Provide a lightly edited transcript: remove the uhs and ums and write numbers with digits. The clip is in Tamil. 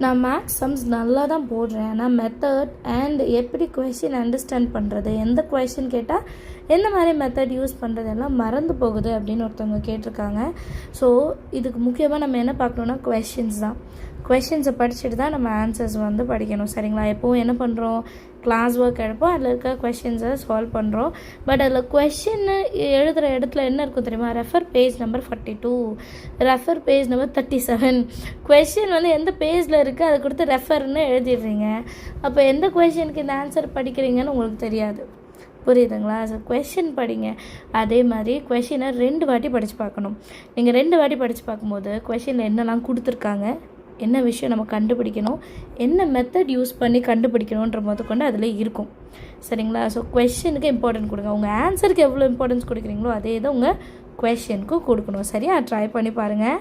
நான் மேக்ஸ் சம்ஸ் நல்லா தான் போடுறேன், ஆனால் மெத்தட் அண்ட் எப்படி கொஷின் அண்டர்ஸ்டாண்ட் பண்ணுறது, எந்த கொஷின் கேட்டால் எந்த மாதிரி மெத்தட் யூஸ் பண்ணுறது எல்லாம் மறந்து போகுது அப்படின்னு ஒருத்தவங்க கேட்டிருக்காங்க. ஸோ இதுக்கு முக்கியமாக நம்ம என்ன பார்க்கணுன்னா கொஷின்ஸ் தான். கொஷின்ஸை படிச்சுட்டு தான் நம்ம ஆன்சர்ஸ் வந்து படிக்கணும். சரிங்களா? எப்போவும் என்ன பண்ணுறோம், கிளாஸ் ஒர்க் எடுப்போம், அதில் இருக்க கொஷின்ஸை சால்வ் பண்ணுறோம். பட் அதில் கொஷின் எழுதுகிற இடத்துல என்ன இருக்கும் தெரியுமா? Refer page number 42, refer page number 37. Question வந்து எந்த பேஜில் இருக்குது அதை கொடுத்து ரெஃபர்னு எழுதிடுறீங்க. அப்போ எந்த கொஷினுக்கு இந்த ஆன்சர் படிக்கிறீங்கன்னு உங்களுக்கு தெரியாது. புரியுதுங்களா? ஸோ கொஷின் படிங்க. அதே மாதிரி கொஷினை 2 வாட்டி படித்து பார்க்கணும். நீங்கள் 2 வாட்டி படித்து பார்க்கும்போது கொஷினில் என்னெல்லாம் கொடுத்துருக்காங்க, என்ன விஷயம் நம்ம கண்டுபிடிக்கணும், என்ன மெத்தட் யூஸ் பண்ணி கண்டுபிடிக்கணுன்ற கொண்டு அதில் இருக்கும். சரிங்களா? ஸோ கொஷினுக்கு இம்பார்ட்டன்ட் கொடுங்க. உங்கள் ஆன்சருக்கு எவ்வளோ இம்பார்ட்டன்ஸ் கொடுக்குறீங்களோ அதே தான் உங்கள் கொஷினுக்கும் கொடுக்கணும். சரியா? ட்ரை பண்ணி பாருங்கள்.